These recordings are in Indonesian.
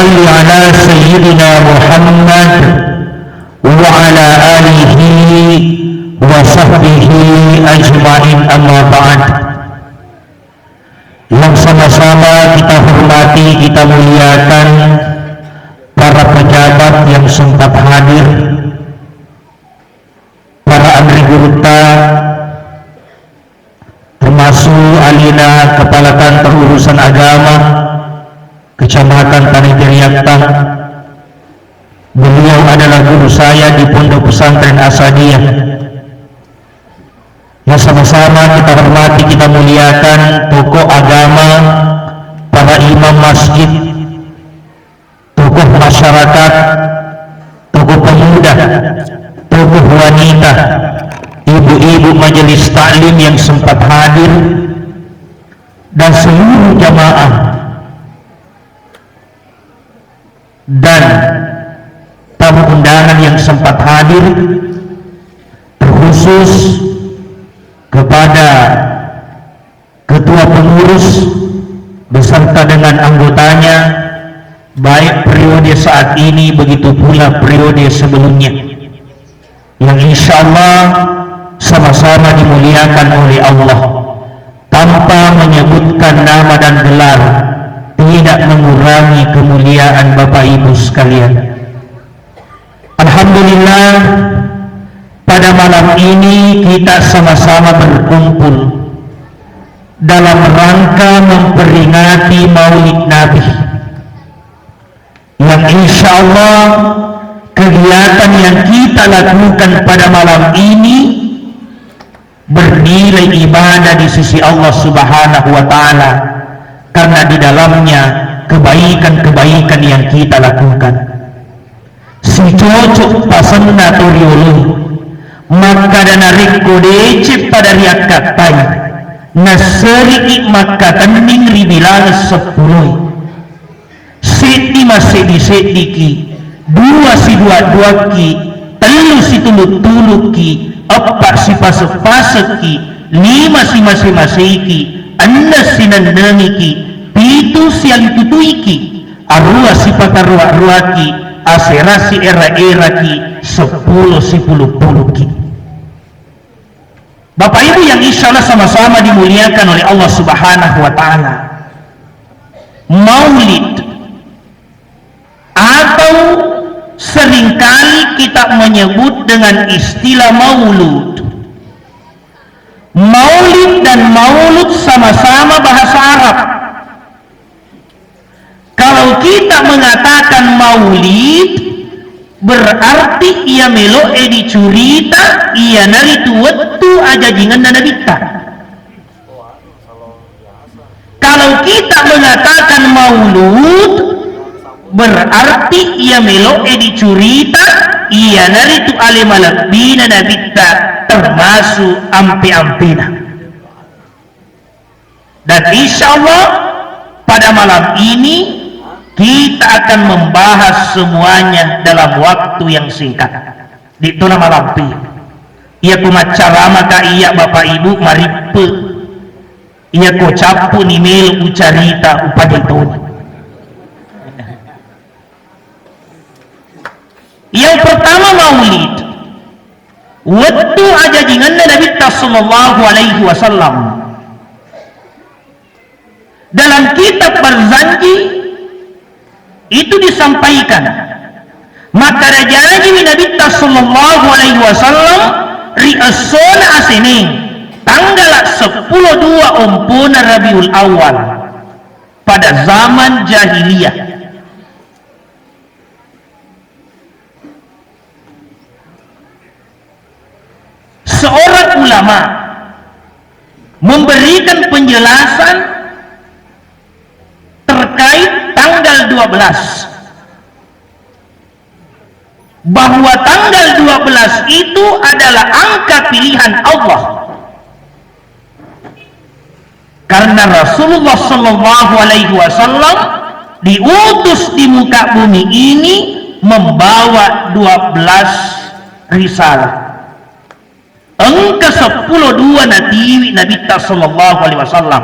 salli ala sayyidina Muhammad wa ala alihi wa sahbihi ajma'in, amma ba'd. Yang sama-sama kita hormati, kita muliakan para pejabat yang sempat hadir, para Andri Gurta, termasuk alina Kepala Kantor Urusan Agama Kecamatan Tanegiriaktang. Beliau adalah guru saya di Pondok Pesantren Asadiyah. Yang sama-sama kita hormati, kita muliakan tokoh agama, para imam masjid, tokoh masyarakat, tokoh pemuda, tokoh wanita, ibu-ibu majelis taklim yang sempat hadir, dan seluruh jamaah dan tamu undangan yang sempat hadir, terkhusus kepada ketua pengurus beserta dengan anggotanya, baik periode saat ini begitu pula periode sebelumnya, yang insya Allah sama-sama dimuliakan oleh Allah tanpa menyebutkan nama dan gelar, tidak mengurangi kemuliaan Bapak Ibu sekalian. Alhamdulillah, pada malam ini kita sama-sama berkumpul dalam rangka memperingati Maulid Nabi, yang insya Allah kegiatan yang kita lakukan pada malam ini bernilai ibadah di sisi Allah Subhanahu wa Ta'ala, karena di dalamnya kebaikan-kebaikan yang kita lakukan. Si cocok pasanna toriolo maka dana rekodece pada riakatai naseri maka tanding ribilang 10 seti masedi sediki dua si dua ki telu si tulu ki empat si pasek-paseki, lima si maseki, enam si nandangiki, pitu si alitutuiki, arua si pakarua-ruaki, asera si era-eraki, 10 si puluh-puluki. Bapak Ibu yang insya Allah sama-sama dimuliakan oleh Allah Subhanahu wa Ta'ala, Maulid atau seringkali kita menyebut dengan istilah maulud. Maulid dan maulud sama-sama bahasa Arab. Kalau kita mengatakan maulid, berarti ia melo edi curita, ia nari tuwetu aja jingan dan nabita. Kalau kita mengatakan maulud, berarti ia melo edi curita, ia nari tu alimalabina nabita, termasuk ampi-ampina. Dan insya Allah pada malam ini kita akan membahas semuanya dalam waktu yang singkat. Di tuna malampi ia kumacara maka iya Bapak Ibu maripe ia ko capu ni mel ucarita upaditun. Yang pertama maulid, waktu aja jingan Nabi sallallahu alaihi wasallam dalam kitab Barzanji itu disampaikan, maka raja Nabi sallallahu alaihi wasallam ri'asona asini tanggal 10/2 umpuna Rabiul Awal pada zaman jahiliyah. Seorang ulama memberikan penjelasan terkait tanggal 12, bahwa tanggal 12 itu adalah angka pilihan Allah, karena Rasulullah sallallahu alaihi wasallam diutus di muka bumi ini membawa 12 risalah. Angka 10/2 Nabi sallallahu alaihi wasallam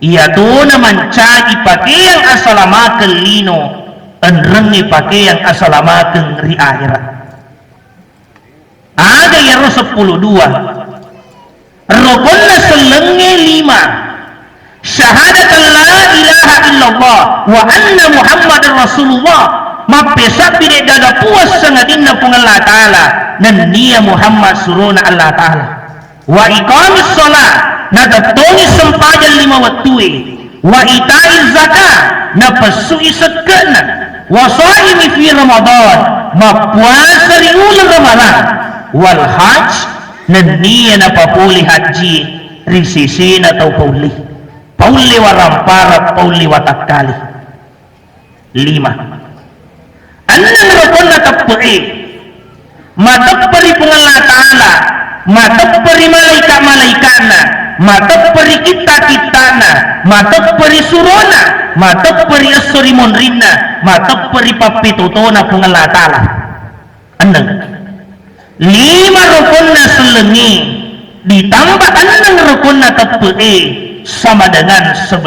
ia dona mancagi pakaian asalamakel lino enrengi pakaian asalamakeun ri akhirat. Ada yang 10 rukunna selenge 5 syahadat la ilaha illallah wa anna muhammadar rasulullah mapesa pide gaga puas sangadinna pung Allah Ta'ala dan dia Muhammad suruna Allah Ta'ala wa iqamis sholat na tatongi sempajan 5 waktue wa itaiz zakat na pesui sekena wa shaimi fi ramadan ma puasa di ulang ramadan wal hajj dan dia na papuli haji risisin atau pauli warampara pauli watakali 5 annan rukun na tapu'i matapari pengalah ta'ala matapari malaika-malaikana matapari kita-kitana matapari surona matapari asuri monrina matapari papitutona pengalah ta'ala annan 5 rukun na selengi ditambah annan rukun na tapu'i sama dengan 11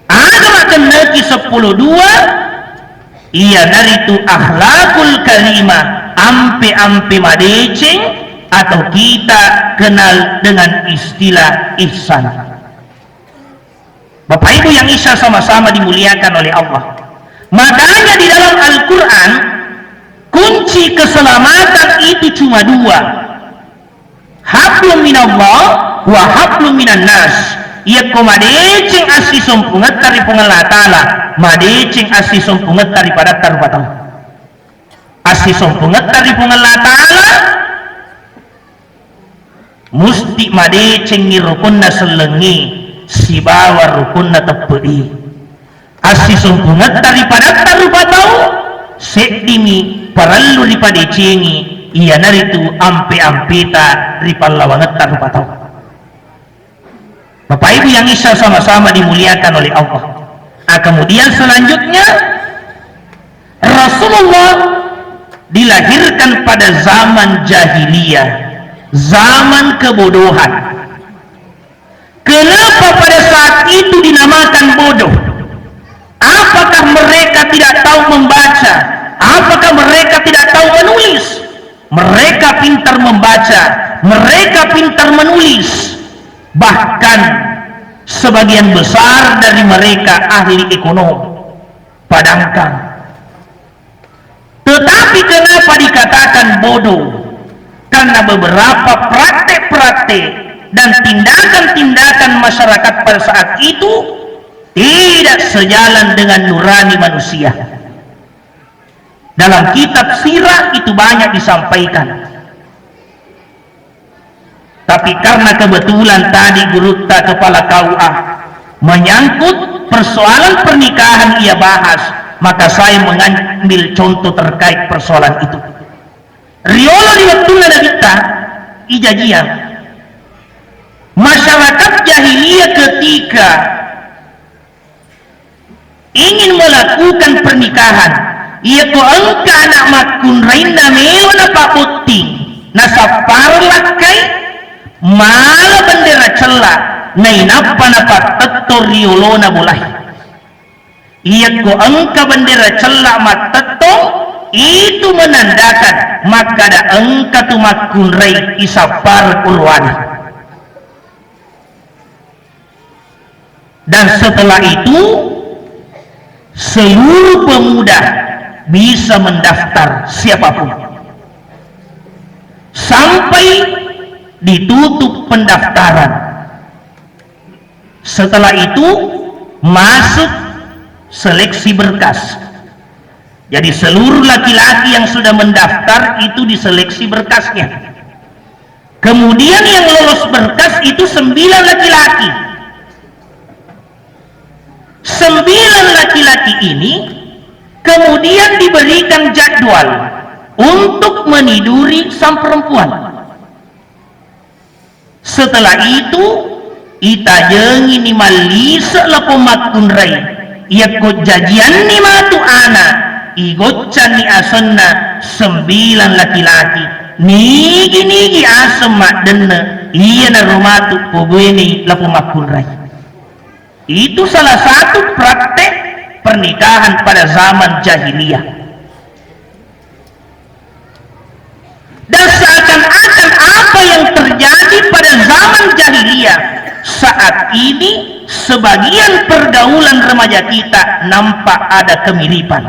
ada makan lagi 10 iya dari itu akhlakul karimah ampe-ampe madeceng atau kita kenal dengan istilah ihsan. Bapak Ibu yang isya sama-sama dimuliakan oleh Allah, makanya di dalam Al-Quran kunci keselamatan itu cuma 2, hablum minallah wa hablum minan nas. Ia ko madeceng asli sumpungat dari pengalah ta'ala madeceng asli sumpungat daripada tarbatang asli sumpungat dari pengalah ta'ala musti madeceng ni rukun na selengi si bawa rukun na tepedi asli sumpungat daripada tarbatang sedimi parallu dipadecengi ia naritu ampe-ampeta ripalawangat tarbatang. Bapak Ibu yang isya sama-sama dimuliakan oleh Allah. Kemudian selanjutnya Rasulullah dilahirkan pada zaman jahiliyah, zaman kebodohan. Kenapa pada saat itu dinamakan bodoh? Apakah mereka tidak tahu membaca? Apakah mereka tidak tahu menulis? Mereka pintar membaca, mereka pintar menulis. Bahkan sebagian besar dari mereka ahli ekonomi padangkan. Tetapi kenapa dikatakan bodoh? Karena beberapa praktek-praktek dan tindakan-tindakan masyarakat pada saat itu tidak sejalan dengan nurani manusia. Dalam kitab sirah itu banyak disampaikan. Tapi karena kebetulan tadi guru kepala KUA menyangkut persoalan pernikahan ia bahas, maka saya mengambil contoh terkait persoalan itu. Riolo di waktu kita ijajian masyarakat jahiliyah ketika ingin melakukan pernikahan, ia ko angka anak makun raina melona paputing nasaparlakai mala bendera celah nainapa napat tetor riolona bulai ia ko angka bendera celah matetong itu menandakan maka ada angka tumakun rai isapar urwani. Dan setelah itu seluruh pemuda bisa mendaftar siapapun sampai ditutup pendaftaran. Setelah itu masuk seleksi berkas. Jadi seluruh laki-laki yang sudah mendaftar itu diseleksi berkasnya. Kemudian yang lolos berkas itu 9 laki-laki. 9 laki-laki ini kemudian diberikan jadwal untuk meniduri sang perempuan. Setelah itu ita jengi ni malisa la pemakun rai ia ko jajian ni matu anak igocan ni asenna 9 laki-laki nigi asem mak denna iya na rumatu pobueni la pemakun rai. Itu salah satu praktek pernikahan pada zaman jahiliyah. Dan seakan-akan apa yang terjadi pada zaman jahiliyah saat ini, sebagian pergaulan remaja kita nampak ada kemiripan.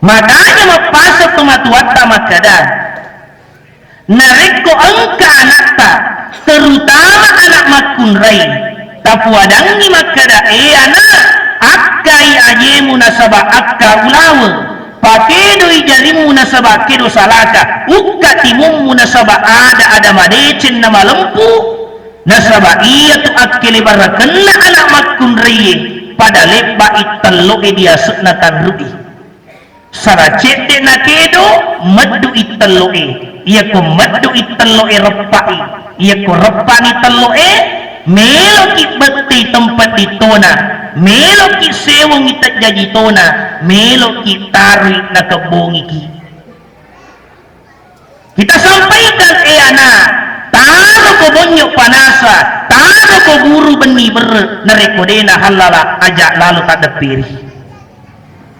Makanya mapasa tumatuata makada nareko angka anakta, terutama anak makunrai tapuadangi makada anak akkai ajemu nasaba akka ulawe pakedo ijarimu nasaba kedo salaka ukka timum nasaba ada madecen nama lempu nasaba iya tu akkele barakenna anak makunrai pada leba itallo dia sunatan rubi saracete nakedo maddu italloe iya ko maddu italloe reppai iya ko reppani talloe melo ki beti tempat ditona melo ki sewong itat jadi tona melo ki tari na kebongi ki kita sampaikan anak taro ko bonyo panasa taro ko guru beni ber narekodena halala ajak lalu tak depiri.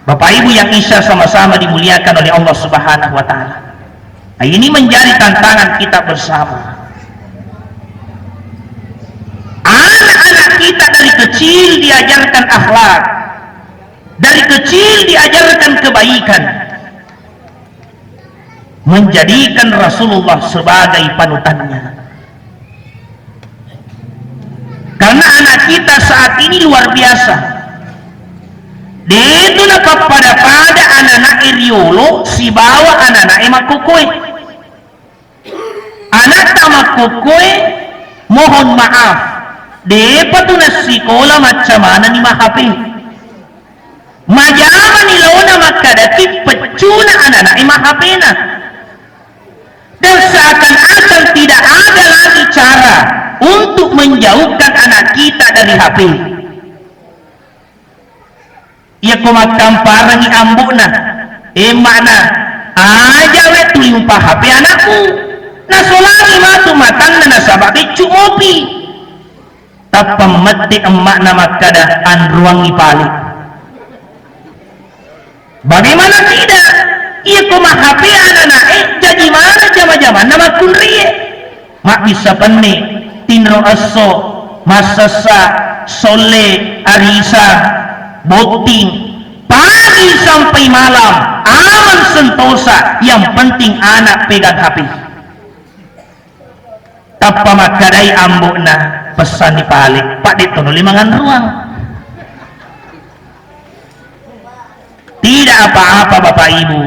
Bapak Ibu yang Isya sama-sama dimuliakan oleh Allah Subhanahu wa Ta'ala. Nah, ini menjadi tantangan kita bersama. Anak-anak kita dari kecil diajarkan akhlak, dari kecil diajarkan kebaikan, menjadikan Rasulullah sebagai panutannya. Karena anak kita saat ini luar biasa. Itu nak pada anak-anak iriolo si bawa anak-anak emakukui anak tamakukui mohon maaf depa tu na sekolah macam mana ni mahapi majama ni launa makadaki pecuna anak-anak emahapena dan seakan-akan tidak ada lagi cara untuk menjauhkan anak kita dari HP. Ia komakam parangi ambukna makna aja we tulimpah HP anakku na solani matu matanna na sabaki cumopi tapam mati emak na makada andruangi pali bagaimana tidak ia komah HP anak jadi mana jama-jama nama kunriye mak bisa penne tinro aso masasa sole arisa boting pagi sampai malam aman sentosa yang penting anak pegang HP tapa makadai ambukna pesan di balik pak ditono limangan ruang tidak apa-apa Bapak Ibu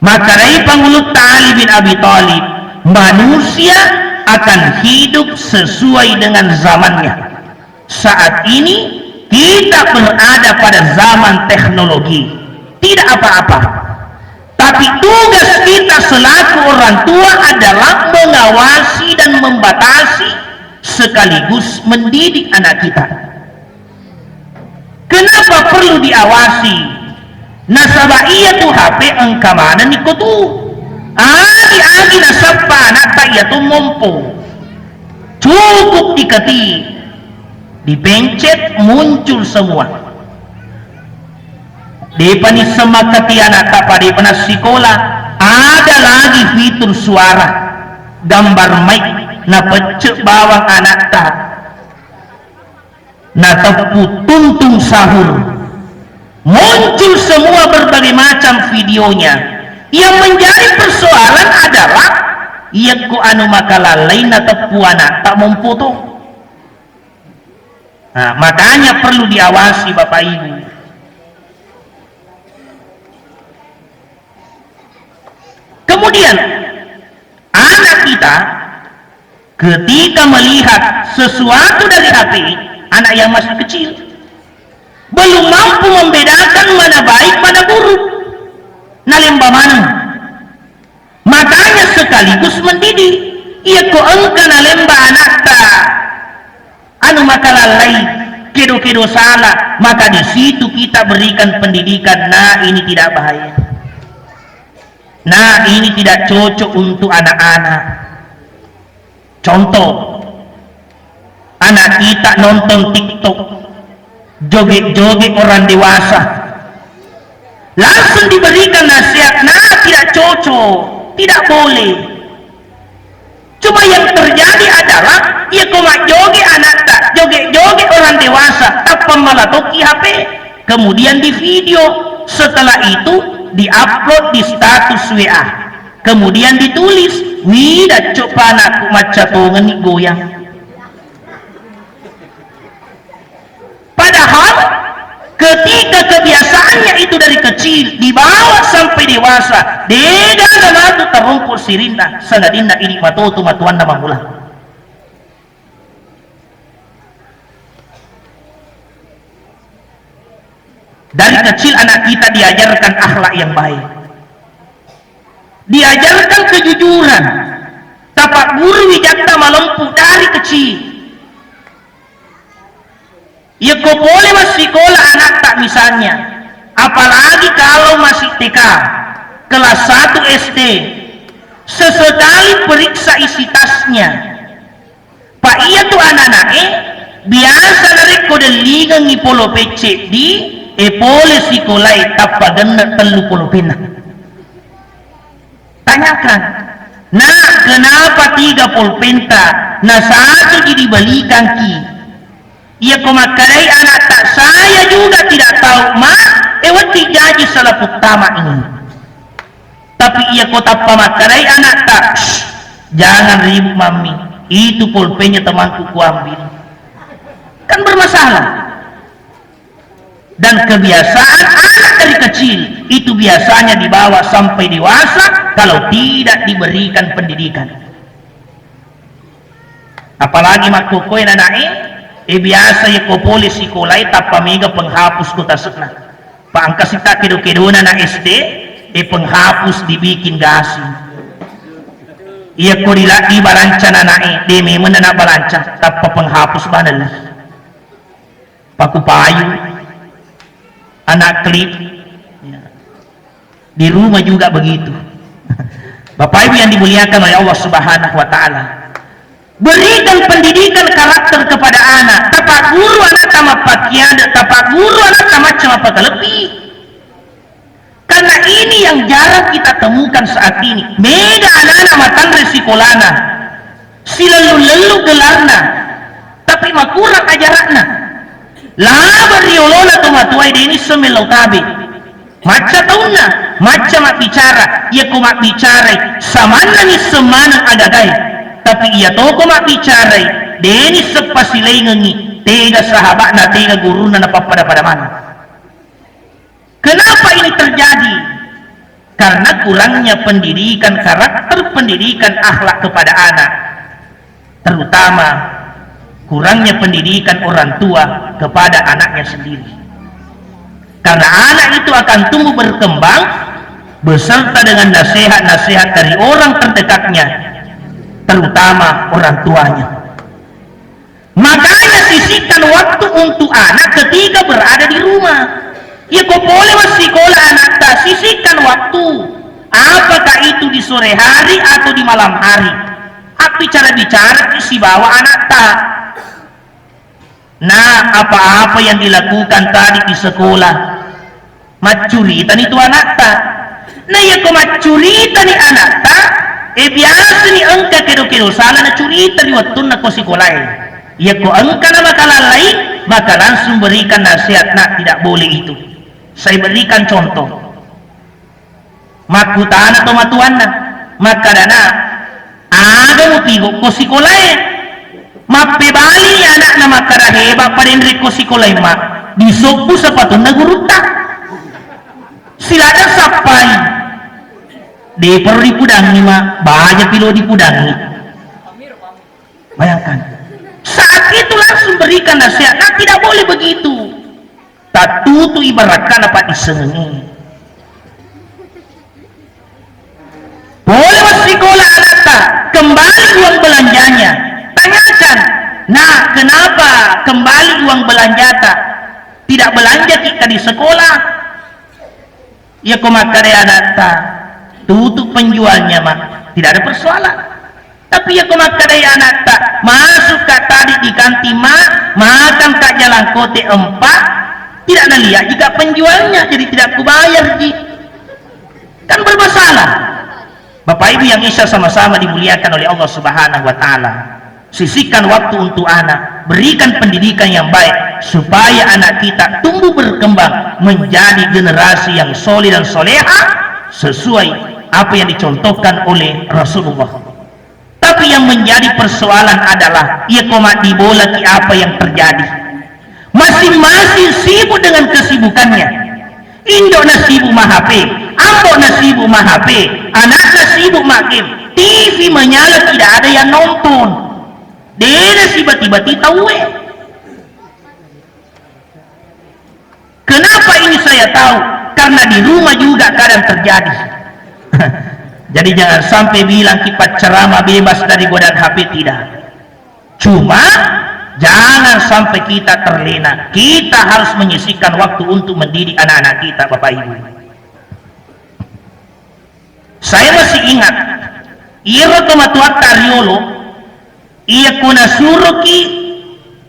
makadai pangulut Ali bin Abi Thalib manusia akan hidup sesuai dengan zamannya. Saat ini kita berada pada zaman teknologi, tidak apa-apa. Tapi tugas kita selaku orang tua adalah mengawasi dan membatasi sekaligus mendidik anak kita. Kenapa perlu diawasi? Nasaba iya tu HP engkamana nikotu. Adi-adi nasaba anak tak iya tu mompo. Cukup dikati. Dipencet muncul semua depani semakati anak tak pada pernah sekolah ada lagi fitur suara gambar mic na pecek bawang anak tak na tepu tuntung sahur muncul semua berbagai macam videonya. Yang menjadi persoalan adalah ia ku anu makalalai na tepu anak tak memfoto. Nah, makanya perlu diawasi Bapak Ibu. Kemudian anak kita ketika melihat sesuatu dari HP, anak yang masih kecil belum mampu membedakan mana baik mana buruk, nalemba mana. Makanya sekaligus mendidik. Ia ko engka nalemba anak ta anu makalalai kedo-kedo salah, maka di situ kita berikan pendidikan. Nah, ini tidak bahaya. Nah, ini tidak cocok untuk anak-anak. Contoh, anak kita nonton TikTok, joget-joget orang dewasa, langsung diberikan nasihat, nah tidak cocok, tidak boleh. Cuma yang terjadi adalah ia komak joget anak tak, joget-joget orang dewasa, tanpa melatoki HP, kemudian di video, setelah itu diupload di status WA, kemudian ditulis, "Wida coba anakku maca tongen nih goyang." Padahal ketika kebiasaannya itu dari kecil dibawa sampai dewasa, dega nama tu terumpul sirinda sanadinda ini matotu matuan nama mula. Dari kecil anak kita diajarkan akhlak yang baik, diajarkan kejujuran, tapak guru wijakta malempu dari kecil. Ya kau boleh masih sekolah anak tak misalnya, apalagi kalau masih TK, kelas 1 SD, sesekali periksa isi tasnya. Pak iya tuh anak-anak biasa narik kode lingang polo pece di boleh sekolah tapa gendak telu polo pena. Tanyakan, nah kenapa 3 pulpenta, nah 1 jadi balikan ki? Ia komakarai anak tak, saya juga tidak tahu mak ewati gaji salah utama ini, tapi ia kota pamakarai anak tak, jangan ribut mami, itu pulpennya temanku kuambil, kan bermasalah. Dan kebiasaan anak dari kecil itu biasanya dibawa sampai dewasa kalau tidak diberikan pendidikan. Apalagi mak kokoy na biasa ya ko polisi kolay tapamiga penghapus ko tasuk na paangkas kita kedo-kedona na SD penghapus dibikin gasi iya ko dilaki balanca na di memang na balanca tapa penghapus banal paku payu anak klip di rumah juga begitu. Bapak Ibu yang dimuliakan oleh Allah Subhanahu wa Ta'ala, berikan pendidikan karakter kepada anak. Tapak guru anak sama pakaian, tapak guru anak sama cuma pakai lebih. Karena ini yang jarang kita temukan saat ini. Mega anak-anak matan resikolana, silalu-lalu gelarna, tapi makurang ajaranna. Labar riolona tomatuai ini semelau tabe. Maca tauna, maca mak bicara, ia ko mak bicara, samana ni semana agagai. Tapi ia toko mak bicara, deni sepasilai ngengi, tega sahabat na tega guru na napapada pada mana. Kenapa ini terjadi? Karena kurangnya pendidikan karakter, pendidikan akhlak kepada anak, terutama kurangnya pendidikan orang tua kepada anaknya sendiri. Karena anak itu akan tumbuh berkembang beserta dengan nasihat-nasihat dari orang terdekatnya, terutama orang tuanya. Makanya sisihkan waktu untuk anak ketika berada di rumah. Ya kok boleh masih sekolah anak tak, sisihkan waktu. Apakah itu di sore hari atau di malam hari? Bicara-bicara isi bawa anak tak. Nah, apa-apa yang dilakukan tadi di sekolah, macuritan itu anak tak. Nah, ya kok macuritan ni anak tak? Biasa ni engka kedo-kedo salah na curita di waktu na ko sekolah. Ya kok engka na makalalai, maka langsung berikan nasihat, nak tidak boleh itu. Saya berikan contoh. Makutana to matuan na, maka dana ada mo pigo ko sekolah. Mapebali anak na makaraheba pa rin ko sekolah ma. Disok po sa patong na guruta. Sila na sapay. Di perlu dipudangi ma, banyak pilo dipudangi. Bayangkan, saat itu langsung berikan nasihat, nah tidak boleh begitu. Tatutu ibaratkan apa disengengi. Boleh sekolah anak tak, kembali uang belanjanya. Tanyakan, nah kenapa kembali uang belanja tak? Tidak belanja kita di sekolah. Ya komakare anak tak. Tutup penjualnya mak, tidak ada persoalan. Tapi ya komakadai anak tak masuk ke tadi di kantin mak, makan tak jalan sekarang kote 4 tidak lihat jika penjualnya, jadi tidak kubayar ji. Kan bermasalah. Bapak Ibu yang Isya sama-sama dimuliakan oleh Allah Subhanahu wa taala. Sisihkan waktu untuk anak, berikan pendidikan yang baik supaya anak kita tumbuh berkembang menjadi generasi yang soleh dan soleha sesuai apa yang dicontohkan oleh Rasulullah. Tapi yang menjadi persoalan adalah ia komat di bola ki apa yang terjadi. Masing-masing sibuk dengan kesibukannya. Indok na sibuk mah HP, ambok na sibuk mah HP, anak na sibuk mah game, TV menyala tidak ada yang nonton. Dia tiba-tiba tahu. Kenapa ini saya tahu? Karena di rumah juga kadang terjadi. Jadi jangan sampai bilang kita ceramah bebas dari godaan HP, tidak. Cuma jangan sampai kita terlena. Kita harus menyisihkan waktu untuk mendidik anak-anak kita, Bapak Ibu. Saya masih ingat, ia kematuan Tariolo, ia kuna suruki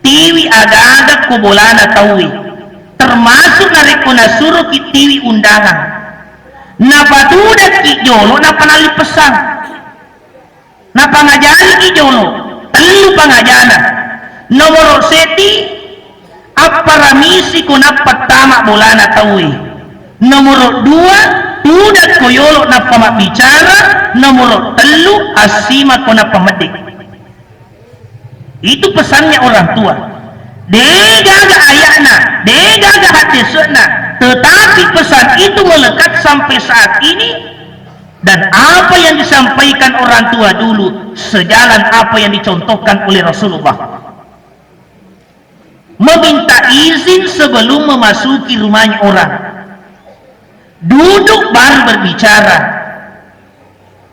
tiwi ada kubolana taui, termasuk nari kuna suruki tiwi undangan. Napa tudak ki jolo napa nali pesan, napa ngajari ki jolo telu pangajana nomor seti apa ramisi kuna pertama bolana taui, nomor 2 tudak koyolo napa mak bicara, nomor 3 asima kuna pemedik. Itu pesannya orang tua. Degaga ayahna, degaga hati sena, tetapi pesan itu melekat sampai saat ini. Dan apa yang disampaikan orang tua dulu sejalan apa yang dicontohkan oleh Rasulullah. Meminta izin sebelum memasuki rumahnya orang, duduk baru berbicara,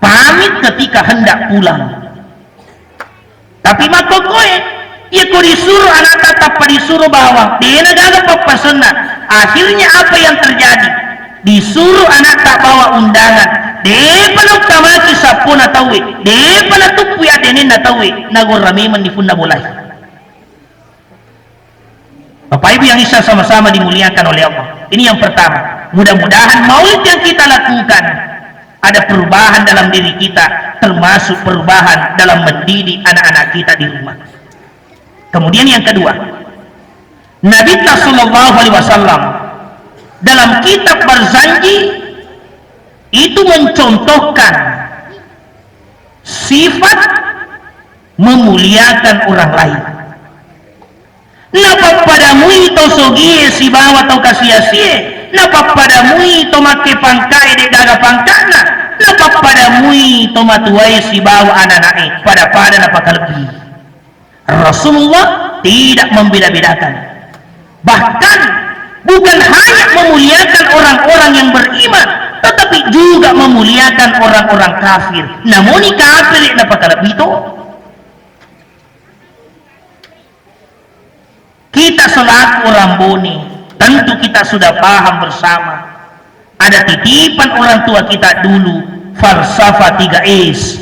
pamit ketika hendak pulang. Tapi makokoe ia ko disuruh anak tetap disuruh bawa dia negara papasena. Akhirnya apa yang terjadi? Disuruh anak tak bawa undangan, dia penuh tamaki sapuna tawi, dia penuh tupu ya denin tawi nagor rame mendifunda bolai. Bapak Ibu yang Isya sama-sama dimuliakan oleh Allah. Ini yang pertama. Mudah-mudahan maulid yang kita lakukan ada perubahan dalam diri kita, termasuk perubahan dalam mendidik anak-anak kita di rumah. Kemudian yang kedua, Nabi Sallallahu Alaihi Wasallam dalam kitab Barzanji itu mencontohkan sifat memuliakan orang lain. Napa padamu itu sogie si bawa atau kasia-sia? Napa padamu itu make pangkai de daga pangkana? Napa padamu itu matuai si bawa anak-anak pada napa lebih? Rasulullah tidak membeda-bedakan. Bahkan bukan hanya memuliakan orang-orang yang beriman, tetapi juga memuliakan orang-orang kafir. Namun kafir napa lebih itu? Kita selaku orang boni, tentu kita sudah paham bersama. Ada titipan orang tua kita dulu, falsafah 3S.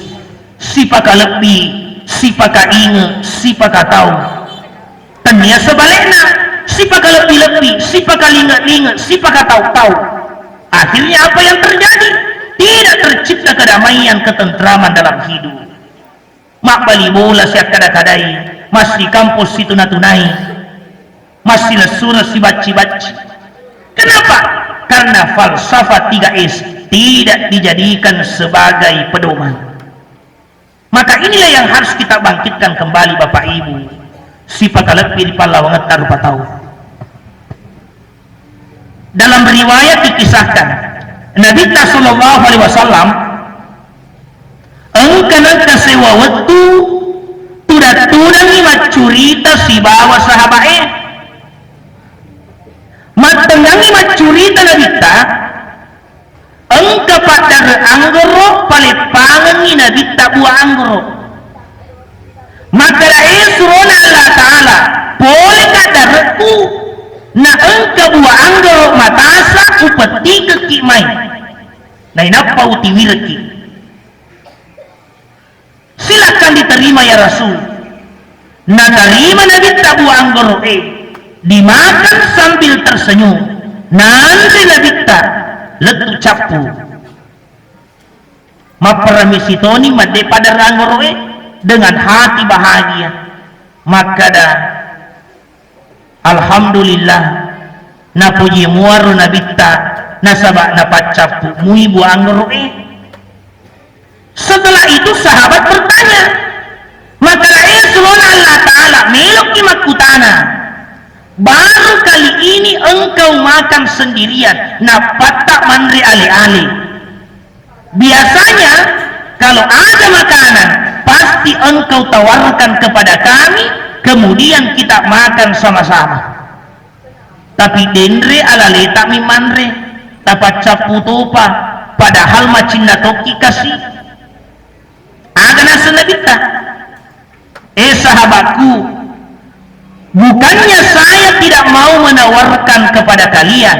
Sipaka lebih, sipaka inge, sipaka tahu. Tanya sebaliknya, sipaka lebih-lebih, sipaka linga-linga, sipaka tahu-tahu. Akhirnya apa yang terjadi? Tidak tercipta kedamaian, ketentraman dalam hidup. Mak bali bola siap kadang-kadang, masih kampus situ natunai. Masih lesurah si baci-baci. Kenapa? Karena falsafah 3S tidak dijadikan sebagai pedoman. Maka inilah yang harus kita bangkitkan kembali Bapak Ibu. Si pakalepi di palawangan tarupa tahu. Dalam riwayat dikisahkan Nabi Sallallahu Alaihi Wasallam engkana kasewa waktu tudat-tudang macurita si bawa sahabatnya. Matengangi macurita na bita engka pada anggoro palipangan ni na bita buah anggoro maka surona Allah Ta'ala boleh kadareku na engka buah anggoro matasa upeti kekimai na inapa utiwirki silakan diterima ya Rasul na terima na bita buah anggoro dimakan sambil tersenyum. Nanti nabita letu capu mapermisi toni made pada ranggoroe dengan hati bahagia. Maka dah alhamdulillah na puji muaru nabita nasabak napat capu mui bu anggoroe. Setelah itu sahabat bertanya, maka Rasulullah Allah Ta'ala melok makutana, baru kali ini engkau makan sendirian, napat tak mandri ale-ale. Biasanya kalau ada makanan pasti engkau tawarkan kepada kami, kemudian kita makan sama-sama. Tapi dendre ala letak mi mandre dapat capu topa, padahal macinna toki kasih ada nasa nabita. Sahabatku, bukannya saya tidak mau menawarkan kepada kalian,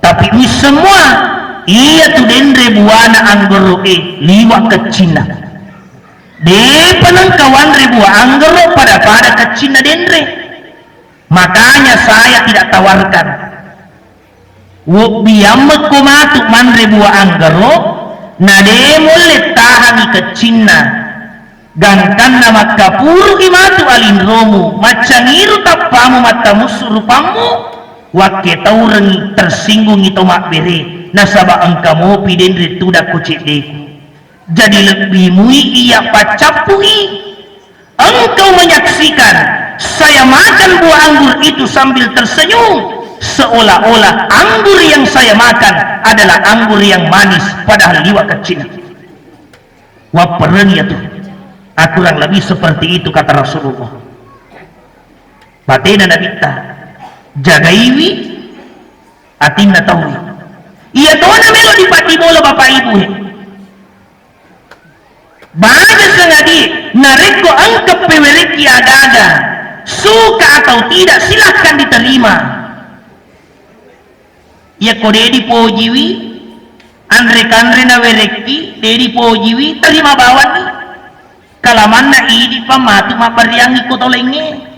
tapi ini semua iya tu dendre buana anggoro liwa kecina de penengkawan ribu anggoro pada kecina dendre, makanya saya tidak tawarkan. Biamek komatu man ribu anggoro nade mulai tahani kecina gankan nama kapuru imatu alin romu macangiru tapamu mata musurupamu wake taurengi tersinggung itu mak bere nasaba engkamu piden rituda kucik deku. Jadi lebih mui iya pacapui engkau menyaksikan saya makan buah anggur itu sambil tersenyum, seolah-olah anggur yang saya makan adalah anggur yang manis padahal liwa kecil. Wah peren ya tuh, kurang lebih seperti itu kata Rasulullah. Batena nabita jagaiwi atinna tawi iya tona melo dipati bola bapak ibu baga sengadi nareko angkep pemeriki ada suka atau tidak silahkan diterima. Ya kode di pojiwi andre kandre na wereki dedi pojiwi terima bawan ni kalaman na idi pamatu mapariangi kotolenge.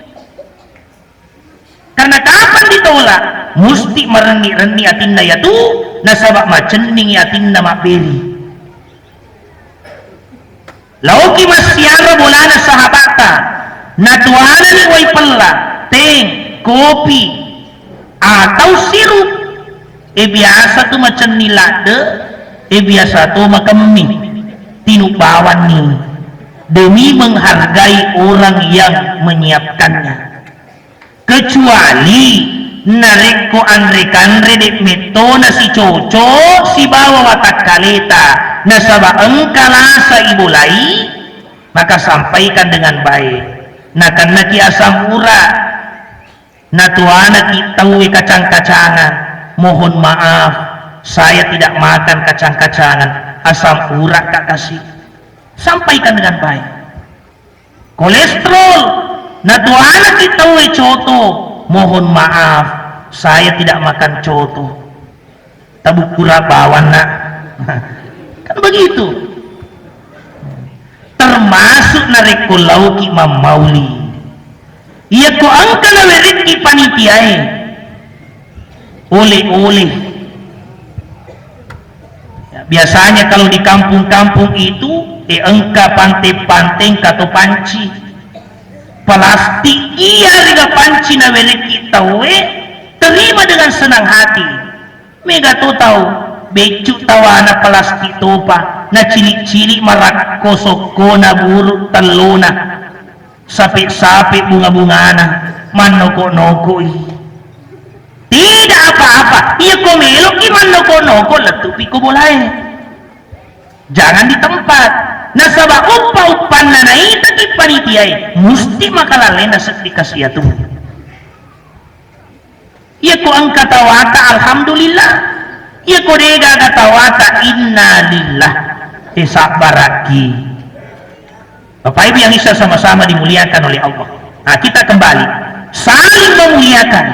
Karena kapan ditolak musti merengi-rengi atinna yatu nasabak macening atinna maperi lauki masyara bolana sahabata natuana ni way pella teng kopi atau sirup biasa tu macam ni lade biasa tu makemi tinubawan ni demi menghargai orang yang menyiapkannya. Kecuali nareko andre-kandre dek metona si coco si bawa watak kaleta nasaba engkalasa ibu lai maka sampaikan dengan baik. Nah karena ki asam urat nah tuana ki tahu kacang-kacangan, mohon maaf saya tidak makan kacang-kacangan, asam urat kak kasih, sampaikan dengan baik. Kolesterol nah tuana ki tahu coto, mohon maaf saya tidak makan coto, tabukura bawan nak kan begitu. Termasuk nareko lauki mamauli iya ko angka na weriki panitiae oleh-oleh ya, biasanya kalau di kampung-kampung itu engka pantai-pantai kato panci plastik iya riga panci na weriki tawe terima dengan senang hati. Mega to tahu becu tawana plastik topa na cili-cili marak kosoko na buruk teluna sapi-sapi bunga-bungana manoko-noko tidak apa-apa iya komelok iman noko-noko letupi ko boleh jangan di tempat nasaba upa-upan na naita ki panitiay musti makalalay na setika siya tu iya ko ang katawata alhamdulillah iya ko dega katawata inna lillah baraki. Bapak Ibu yang bisa sama-sama dimuliakan oleh Allah. Nah kita kembali saling memuliakan.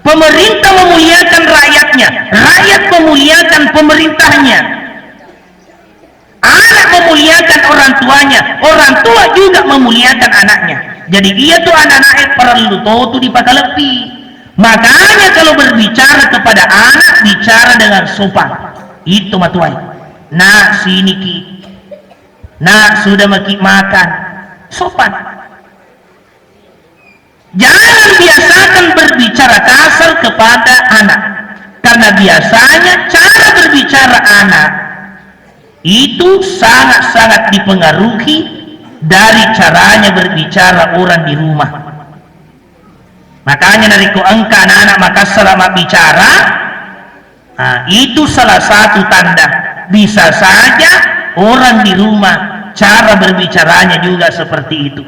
Pemerintah memuliakan rakyatnya, rakyat memuliakan pemerintahnya, anak memuliakan orang tuanya, orang tua juga memuliakan anaknya. Jadi ia tuh anak-anak perlu tuh dipakalepi. Makanya kalau berbicara kepada anak, bicara dengan sopan. Itu matuai. Nah sini ki, nah sudah maki makan, sopan. Jangan biasakan berbicara kasar kepada anak, karena biasanya cara berbicara anak itu sangat-sangat dipengaruhi dari caranya berbicara orang di rumah. Makanya dari engka anak-anak maka selama bicara, nah, itu salah satu tanda bisa saja orang di rumah cara berbicaranya juga seperti itu,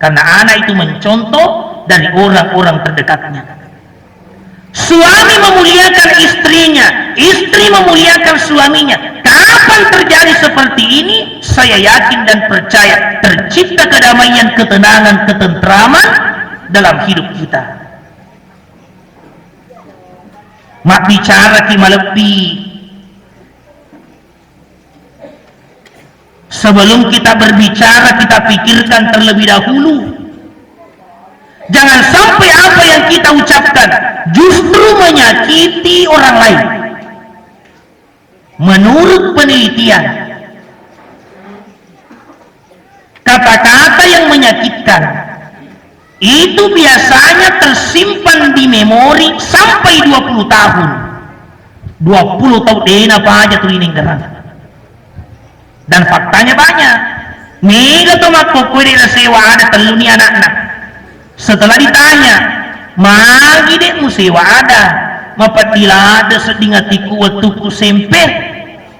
karena anak itu mencontoh dari orang-orang terdekatnya. Suami memuliakan istrinya, istri memuliakan suaminya. Kapan terjadi seperti ini, saya yakin dan percaya tercipta kedamaian, ketenangan, ketentraman dalam hidup kita. Mak bicara ki malepi. Sebelum kita berbicara, kita pikirkan terlebih dahulu. Jangan sampai apa yang kita ucapkan justru menyakiti orang lain. Menurut penelitian, kata-kata yang menyakitkan itu biasanya tersimpan di memori sampai 20 tahun. 20 tahun dena apa aja tuh ini gerang. Dan faktanya banyak. Mega tuh makko kue sewa ada telu ni anak-anak. Setelah ditanya, magi dek mu sewa ada, mapatila ada sedingatiku waktuku SMP,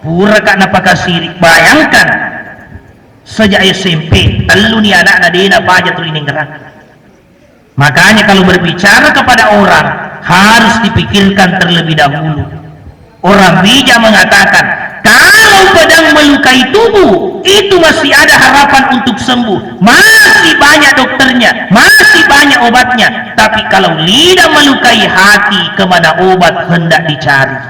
pura kak napaka sirik. Bayangkan, sejak SMP, telu ni anak-anak dena apa aja tuh ini gerang. Makanya kalau berbicara kepada orang harus dipikirkan terlebih dahulu. Orang bijak mengatakan, kalau pedang melukai tubuh itu masih ada harapan untuk sembuh, masih banyak dokternya, masih banyak obatnya. Tapi kalau lidah melukai hati, kemana obat hendak dicari?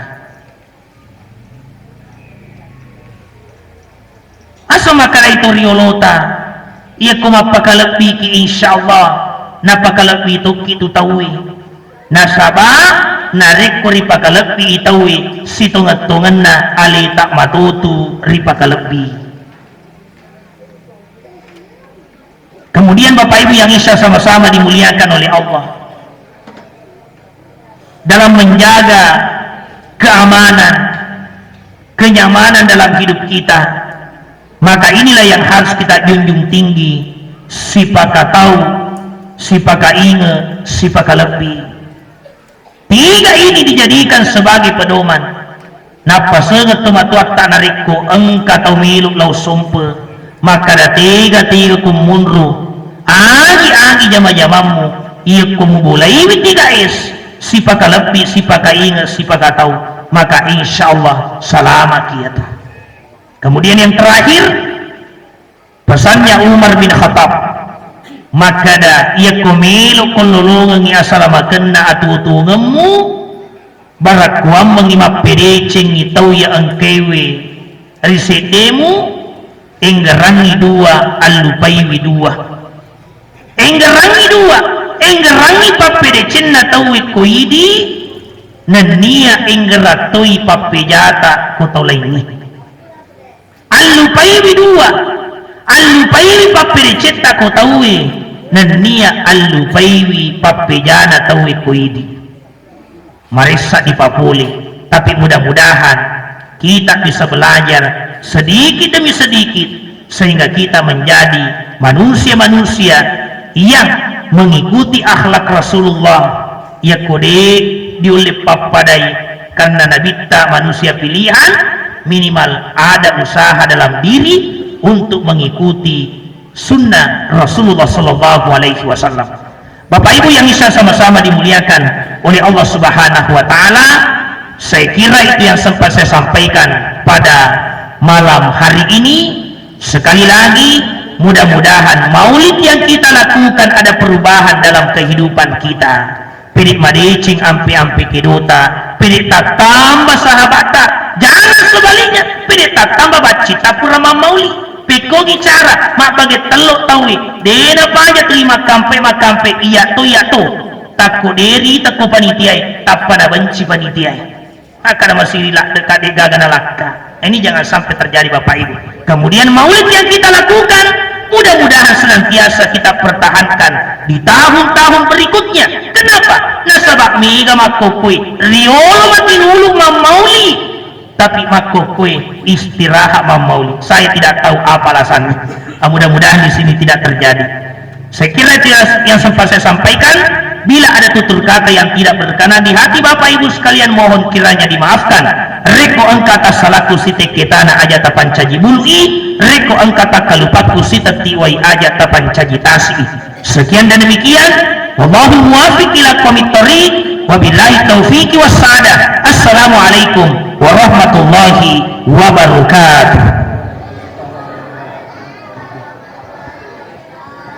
Asa makala itu riolota, ia kumapakalepi ki insyaallah, napakalepi itu kitu tawi. Nasabah narek ko ripakalepi itawi situngat-tungan na ali tak matutu ripakalepi. Kemudian Bapak Ibu yang Isya sama-sama dimuliakan oleh Allah, dalam menjaga keamanan, kenyamanan dalam hidup kita, maka inilah yang harus kita junjung tinggi. Sipaka tahu, sipaka inge, sipaka lebih. Tiga ini dijadikan sebagai pedoman. Napa sangat tumatuak tak narikku engka tau miluk lau sumpe, maka da tiga kumunru agi-agi jama-jamamu iya kumubulai tiga es, sipaka lebih, sipaka ingat, sipaka tahu, maka insya Allah selamat kita. Kemudian yang terakhir, pesannya Umar bin Khattab, maka da ia kumilu kululungan i asalamakan na atu-utungemu barat kuam mengimap pedeceng itau ya angkewe risedemu enggerangi dua alupaiwi dua enggerangi dua enggerangi papedeceng na tawi koidi nania enggeratoi papejata kotau lainnya alupaiwi dua alupaiwi papedeceng ta kotaui nania alupaiwi papejana tawi koidi. Marisa dipapuli, tapi mudah-mudahan kita bisa belajar sedikit demi sedikit sehingga kita menjadi manusia-manusia yang mengikuti akhlak Rasulullah ya kode diulip papadai, karena Nabi ta manusia pilihan, minimal ada usaha dalam diri untuk mengikuti sunnah Rasulullah Sallallahu Alaihi Wasallam. Bapak Ibu yang bisa sama-sama dimuliakan oleh Allah Subhanahu Wa Taala, saya kira itu yang sempat saya sampaikan pada malam hari ini. Sekali lagi, mudah-mudahan maulid yang kita lakukan ada perubahan dalam kehidupan kita. Pidik madicing ampi-ampi kedota, pidik tak tambah sahabat tak, jangan sebaliknya, pidik tak tambah bacita purama maulid. pekogi cara mak bagi teluk tawi dena paja terima kampe iya tu takut diri takut panitia apa benci panitia akan masih dekat gagana lakka. Ini jangan sampai terjadi Bapak Ibu. Kemudian maulid yang kita lakukan mudah-mudahan senantiasa kita pertahankan di tahun-tahun berikutnya. Kenapa? Nasabak mega makokui riolo makin hulu mamauli tapi makokui istirahat mamauli. Saya tidak tahu apa alasannya. Mudah-mudahan di sini tidak terjadi. Saya kira itu yang sempat saya sampaikan. Bila ada tutur kata yang tidak berkenan di hati Bapak Ibu sekalian, mohon kiranya dimaafkan. Reko angkata salaku site ketana aja tapan caji bul'i, reko angkata kalupaku site tiwai aja tapan caji tasi. Sekian dan demikian. Wallahu muwafiq ila aqwamit thoriq, wabillahi taufiq wassadah. Assalamualaikum warahmatullahi wabarakatuh.